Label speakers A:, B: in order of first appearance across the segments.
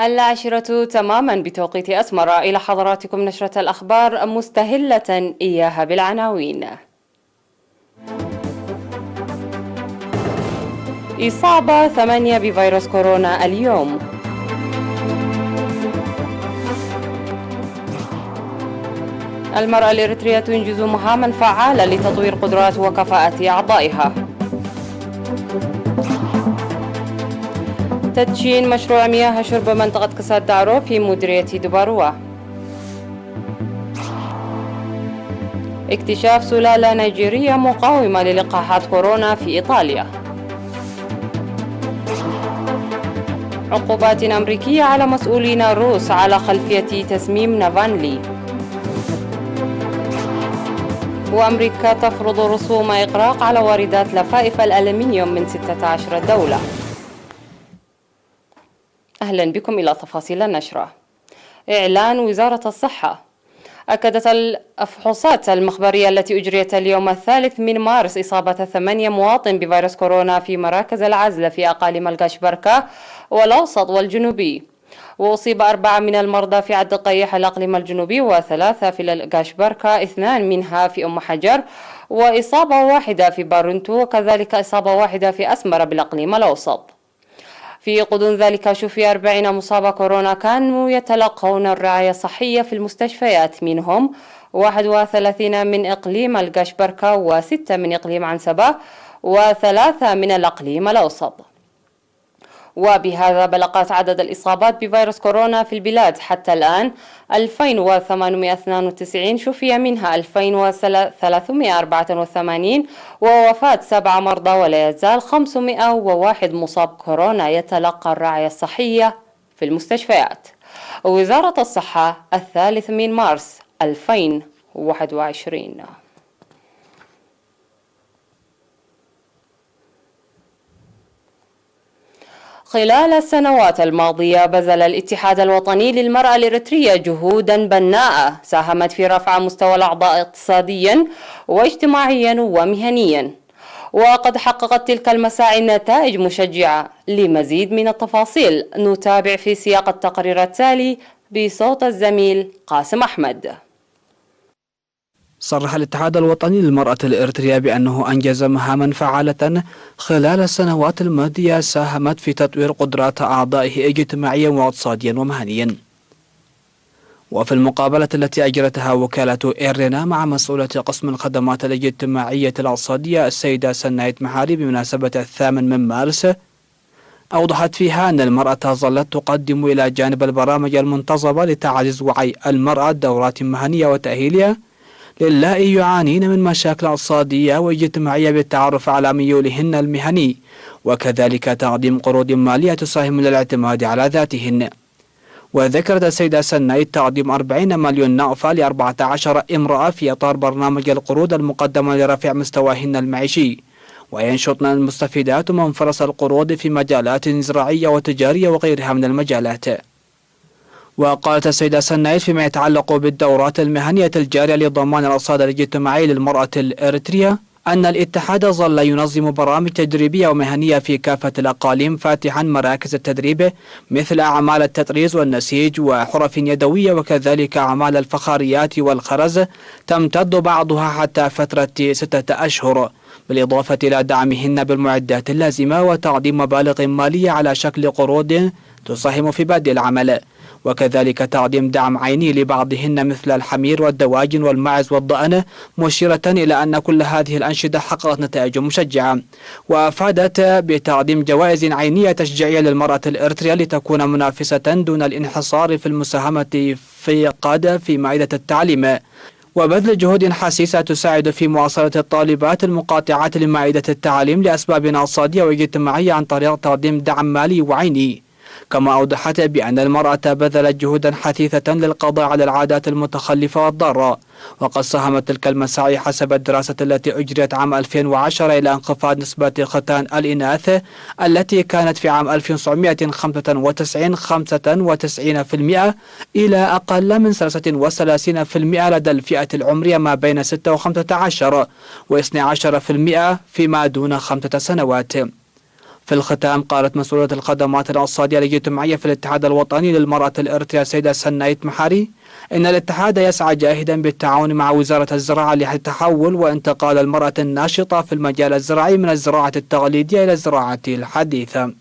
A: العاشرة تماما بتوقيت أسمر. إلى حضراتكم نشرة الأخبار مستهلة إياها بالعناوين. إصابة 8 بفيروس كورونا اليوم. المرأة الإريترية تنجز مهاما فعالة لتطوير قدرات وكفاءة أعضائها. تدشين مشروع مياه شرب منطقة كساد دارو في مديرية دباروة. اكتشاف سلالة نيجيرية مقاومة للقاحات كورونا في إيطاليا. عقوبات أمريكية على مسؤولين الروس على خلفية تسميم نافالني. وأمريكا تفرض رسوم إغراق على واردات لفائف الألمنيوم من 16 دولة. أهلا بكم إلى تفاصيل النشرة. إعلان وزارة الصحة. أكدت الفحوصات المخبرية التي أجريت اليوم 3 من مارس إصابة 8 مواطن بفيروس كورونا في مراكز العزل في أقاليم القشبركة والأوسط والجنوبي. وأصيب 4 من المرضى في عد قيح الأقليم الجنوبي و3 في القشبركة، 2 منها في أم حجر، وإصابة واحدة في بارنتو، وكذلك إصابة واحدة في أسمر بالأقليم الأوسط. في غضون ذلك شفي 40 مصاب كورونا كانوا يتلقون الرعاية الصحية في المستشفيات، منهم 31 من إقليم القشبركة و6 من إقليم عنسبة و3 من الأقليم الأوسط. وبهذا بلغت عدد الإصابات بفيروس كورونا في البلاد حتى الآن 2892، شفي منها 2384، ووفاة 7 مرضى، ولا يزال 501 مصاب كورونا يتلقى الرعاية الصحية في المستشفيات. وزارة الصحة 3 من مارس 2021. خلال السنوات الماضية بذل الاتحاد الوطني للمرأة الإريترية جهودا بناءة ساهمت في رفع مستوى الأعضاء اقتصاديا واجتماعيا ومهنيا، وقد حققت تلك المساعي نتائج مشجعة. لمزيد من التفاصيل نتابع في سياق التقرير التالي بصوت الزميل قاسم أحمد.
B: صرح الاتحاد الوطني للمرأة الإريترية بأنه أنجز مهاما فعالة خلال السنوات الماضية ساهمت في تطوير قدرات أعضائه اجتماعيا واقتصاديا ومهنيا. وفي المقابلة التي أجرتها وكالة إيرنا مع مسؤولة قسم الخدمات الاجتماعية الاقتصادية السيدة سنايت محاري بمناسبة 8 من مارس، أوضحت فيها أن المرأة ظلت تقدم إلى جانب البرامج المنتظمة لتعزيز وعي المرأة دورات مهنية وتأهيلها للائي يعانين من مشاكل اقتصادية واجتماعية بالتعرف على ميولهن المهني، وكذلك تقديم قروض مالية تساهم للاعتماد على ذاتهن. وذكرت السيدة سنايت تقديم 40 مليون نقفة ل14 امرأة في إطار برنامج القروض المقدمة لرفع مستواهن المعيشي، وينشطن المستفيدات من فرص القروض في مجالات زراعية وتجارية وغيرها من المجالات. وقالت السيدة سنايت فيما يتعلق بالدورات المهنية الجارية لضمان الرصاد الاجتماعي للمرأة الإريترية أن الاتحاد ظل ينظم برامج تدريبية ومهنية في كافة الأقاليم، فاتحا مراكز التدريب مثل أعمال التطريز والنسيج وحرف يدوية، وكذلك أعمال الفخاريات والخرز تمتد بعضها حتى فترة 6 أشهر، بالإضافة إلى دعمهن بالمعدات اللازمة وتقديم مبالغ مالية على شكل قروض تساهم في بدء العمل، وكذلك تقديم دعم عيني لبعضهن مثل الحمير والدواجن والماعز والضأن، مشيرة إلى أن كل هذه الأنشطة حققت نتائج مشجعة. وأفادت بتقديم جوائز عينية تشجيعية للمرأة الإريترية لتكون منافسة دون الانحصار في المساهمة في مائدة التعليم، وبذل جهود حسيسة تساعد في مواصلة الطالبات المقاطعات لمائدة التعليم لأسباب اقتصادية واجتماعية عن طريق تقديم دعم مالي وعيني. كما أوضحت بأن المرأة بذلت جهودا حثيثة للقضاء على العادات المتخلفة والضارة، وقد ساهمت تلك المساعي حسب الدراسة التي أجريت عام 2010 إلى انخفاض نسبة ختان الإناث التي كانت في عام 1995 95% إلى أقل من 33% لدى الفئة العمرية ما بين 6 و15 و12% فيما دون 5 سنوات. في الختام قالت مسؤولة الخدمات الاقتصادية الاجتماعية في الاتحاد الوطني للمرأة الإريترية السيدة سنايت محاري إن الاتحاد يسعى جاهدا بالتعاون مع وزارة الزراعة لتحول وانتقال المرأة الناشطة في المجال الزراعي من الزراعة التقليدية إلى الزراعة الحديثة.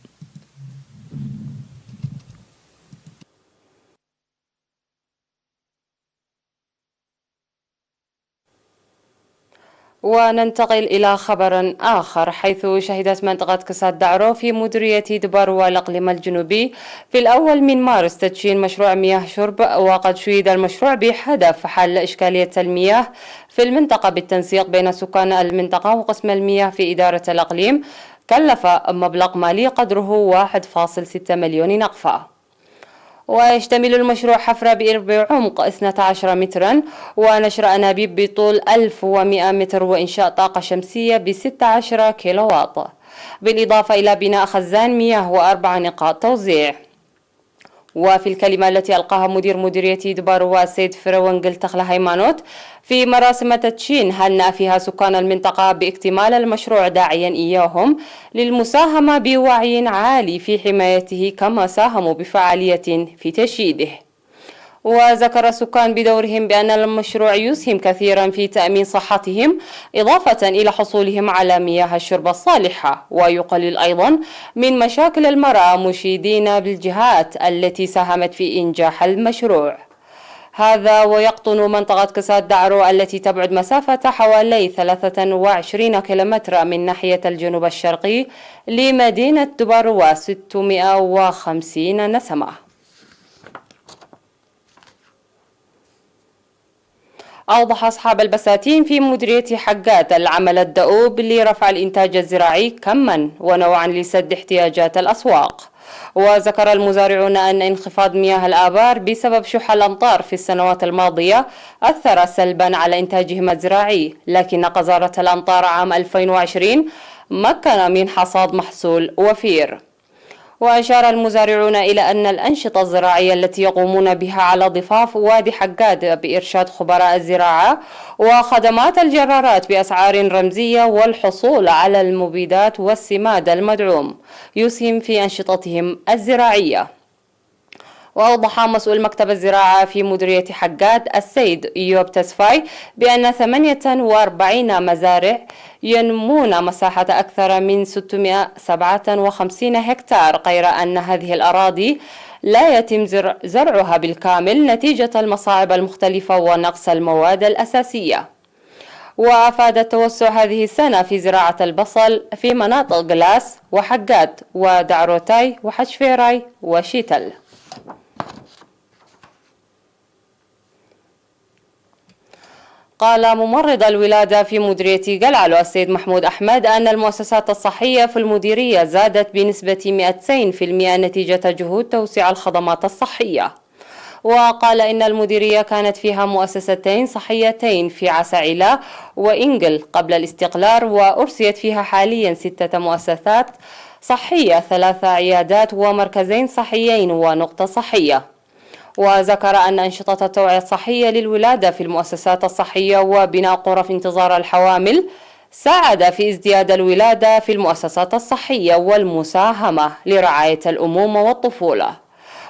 A: وننتقل إلى خبر آخر، حيث شهدت منطقة كساد دعرو في مديرية دبارو الإقليم الجنوبي في الأول من مارس تدشين مشروع مياه شرب، وقد شيد المشروع بهدف حل إشكالية المياه في المنطقة بالتنسيق بين سكان المنطقة وقسم المياه في إدارة الإقليم، كلف مبلغ مالي قدره 1.6 مليون نقفة. ويشتمل المشروع حفرة بئر بعمق 12 مترا ونشر أنابيب بطول 1100 متر وإنشاء طاقة شمسية ب 16 كيلوواط، بالإضافة إلى بناء خزان مياه و4 نقاط توزيع. وفي الكلمة التي ألقاها مدير مديرية دبارو السيد فرونجل تخلى هيمانوت في مراسم تدشين هنأ فيها سكان المنطقة باكتمال المشروع، داعيا إياهم للمساهمة بوعي عالي في حمايته كما ساهموا بفعالية في تشييده. وذكر السكان بدورهم بأن المشروع يسهم كثيرا في تأمين صحتهم إضافة إلى حصولهم على مياه الشرب الصالحة، ويقلل أيضا من مشاكل المرأة، مشيدين بالجهات التي ساهمت في إنجاح المشروع هذا. ويقطن منطقة كساد دعرو التي تبعد مسافة حوالي 23 كيلومتر من ناحية الجنوب الشرقي لمدينة دبارو 650 نسمة. أوضح أصحاب البساتين في مديرية حقات العمل الدؤوب لرفع الإنتاج الزراعي كما ونوعا لسد احتياجات الأسواق. وذكر المزارعون أن انخفاض مياه الآبار بسبب شح الأمطار في السنوات الماضية أثر سلبا على إنتاجهم الزراعي، لكن قذارة الأمطار عام 2020 مكن من حصاد محصول وفير. وأشار المزارعون إلى أن الأنشطة الزراعية التي يقومون بها على ضفاف وادي حقاد بإرشاد خبراء الزراعة وخدمات الجرارات بأسعار رمزية والحصول على المبيدات والسماد المدعوم يسهم في أنشطتهم الزراعية. وأوضح مسؤول مكتب الزراعة في مديرية حقاد السيد إيوب تسفاي بأن 48 مزارع ينمون مساحة أكثر من 657 هكتار، غير أن هذه الأراضي لا يتم زرعها بالكامل نتيجة المصاعب المختلفة ونقص المواد الأساسية. وأفاد التوسع هذه السنة في زراعة البصل في مناطق غلاس وحقاد ودعروتاي وحشفيراي وشيتل. قال ممرض الولادة في مديرية قلعلو السيد محمود أحمد أن المؤسسات الصحية في المديرية زادت بنسبة 200% نتيجة جهود توسيع الخدمات الصحية. وقال إن المديرية كانت فيها مؤسستين صحيتين في عسعلة وإنجل قبل الاستقلال، وأرسيت فيها حاليا 6 مؤسسات صحية، 3 عيادات ومركزين صحيين ونقطة صحية. وذكر أن أنشطة التوعية الصحية للولادة في المؤسسات الصحية وبناء غرف انتظار الحوامل ساعد في ازدياد الولادة في المؤسسات الصحية والمساهمة لرعاية الأمومة والطفولة.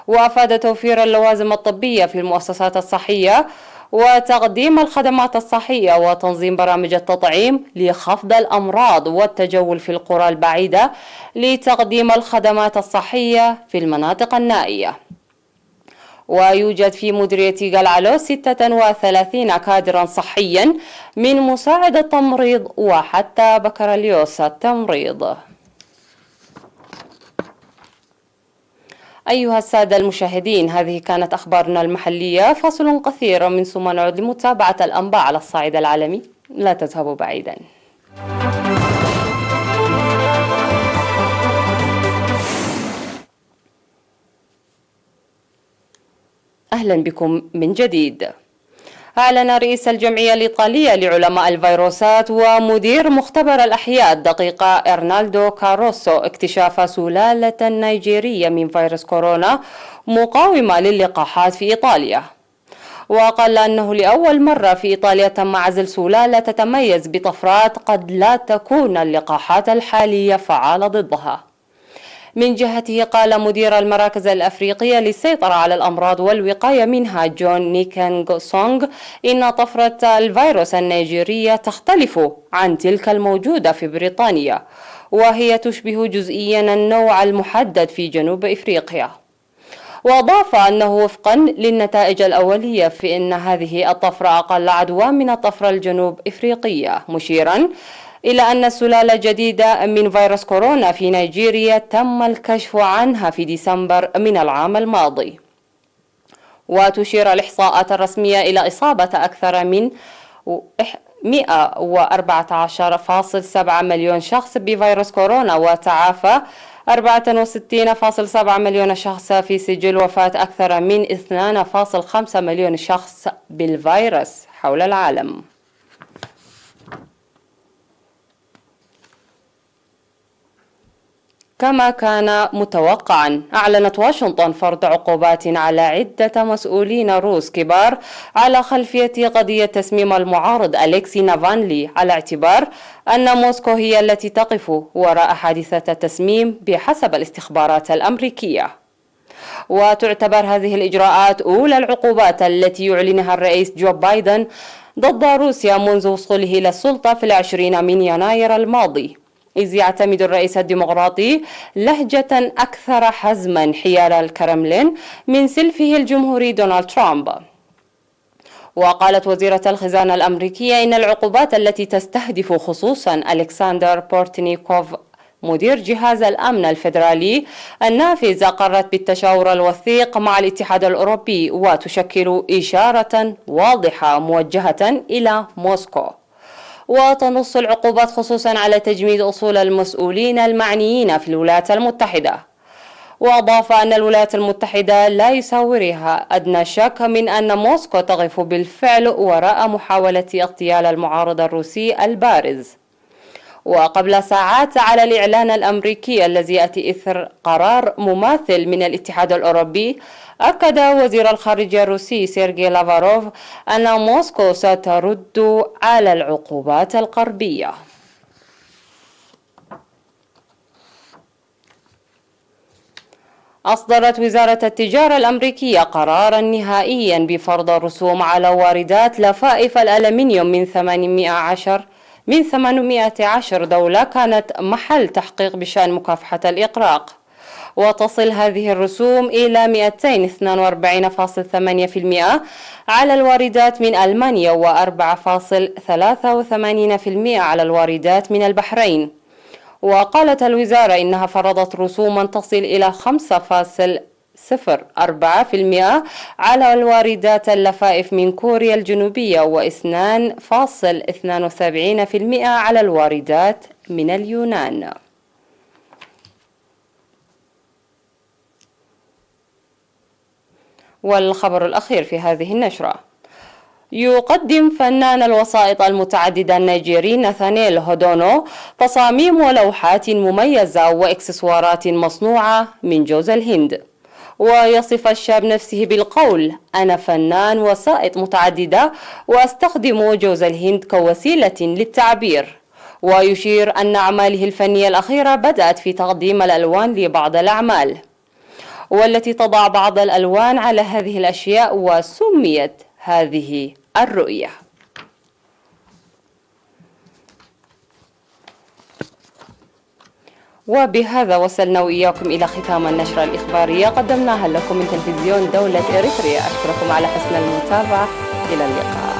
A: وأفاد توفير اللوازم الطبية في المؤسسات الصحية وتقديم الخدمات الصحية وتنظيم برامج التطعيم لخفض الأمراض والتجول في القرى البعيدة لتقديم الخدمات الصحية في المناطق النائية. ويوجد في مديرية قلعلو 36 كادرا صحيا من مساعد التمريض وحتى بكالوريوس التمريض. أيها السادة المشاهدين، هذه كانت أخبارنا المحلية، فاصل قصير من ثم نعود لمتابعة الأنباء على الصعيد العالمي، لا تذهبوا بعيدا. أهلا بكم من جديد. أعلن رئيس الجمعية الإيطالية لعلماء الفيروسات ومدير مختبر الأحياء الدقيقة إرنالدو كاروسو اكتشاف سلالة نيجيرية من فيروس كورونا مقاومة للقاحات في إيطاليا. وقال أنه لأول مرة في إيطاليا تم عزل سلالة تتميز بطفرات قد لا تكون اللقاحات الحالية فعالة ضدها. من جهته قال مدير المراكز الأفريقية للسيطرة على الأمراض والوقاية منها جون نيكانغ سونغ إن طفرة الفيروس النيجيرية تختلف عن تلك الموجودة في بريطانيا، وهي تشبه جزئيا النوع المحدد في جنوب إفريقيا. وأضاف أنه وفقا للنتائج الأولية في أن هذه الطفرة أقل عدوى من الطفرة الجنوب إفريقية، مشيرا إلى أن سلالة جديدة من فيروس كورونا في نيجيريا تم الكشف عنها في ديسمبر من العام الماضي. وتشير الإحصاءات الرسمية إلى إصابة أكثر من 114.7 مليون شخص بفيروس كورونا، وتعافى 64.7 مليون شخص، في سجل وفاة أكثر من 2.5 مليون شخص بالفيروس حول العالم. كما كان متوقعا، أعلنت واشنطن فرض عقوبات على عدة مسؤولين روس كبار على خلفية قضية تسميم المعارض أليكسي نافالني، على اعتبار أن موسكو هي التي تقف وراء حادثة التسميم بحسب الاستخبارات الأمريكية. وتعتبر هذه الإجراءات أولى العقوبات التي يعلنها الرئيس جو بايدن ضد روسيا منذ وصوله إلى السلطة في 20 من يناير الماضي، إذ يعتمد الرئيس الديمقراطي لهجة أكثر حزما حيال الكرملين من سلفه الجمهوري دونالد ترامب. وقالت وزيرة الخزانة الأمريكية إن العقوبات التي تستهدف خصوصا ألكسندر بورتنيكوف مدير جهاز الأمن الفيدرالي النافذ قررت بالتشاور الوثيق مع الاتحاد الأوروبي، وتشكل إشارة واضحة موجهة إلى موسكو. وتنص العقوبات خصوصا على تجميد أصول المسؤولين المعنيين في الولايات المتحدة. وأضاف أن الولايات المتحدة لا يساورها أدنى شك من أن موسكو تقف بالفعل وراء محاولة اغتيال المعارض الروسي البارز. وقبل ساعات على الإعلان الأمريكي الذي يأتي إثر قرار مماثل من الاتحاد الأوروبي، أكد وزير الخارجية الروسي سيرجي لافاروف أن موسكو سترد على العقوبات الغربية. أصدرت وزارة التجارة الأمريكية قرارا نهائيا بفرض رسوم على واردات لفائف الألمنيوم من 810 دولة كانت محل تحقيق بشأن مكافحة الإغراق. وتصل هذه الرسوم إلى 242.8% على الواردات من ألمانيا، و4.83% على الواردات من البحرين. وقالت الوزارة إنها فرضت رسوما تصل إلى 5.04% على الواردات اللفائف من كوريا الجنوبية، و2.72% على الواردات من اليونان. والخبر الأخير في هذه النشرة: يقدم فنان الوسائط المتعددة النيجيري ناثانيل هودونو تصاميم ولوحات مميزة وإكسسوارات مصنوعة من جوز الهند. ويصف الشاب نفسه بالقول: أنا فنان وسائط متعددة وأستخدم جوز الهند كوسيلة للتعبير. ويشير أن أعماله الفنية الأخيرة بدأت في تقديم الألوان لبعض الأعمال، والتي تضع بعض الألوان على هذه الأشياء، وسميت هذه الرؤية. وبهذا وصلنا وإياكم إلى ختام النشرة الإخبارية قدمناها لكم من تلفزيون دولة إريتريا. أشكركم على حسن المتابعة، إلى اللقاء.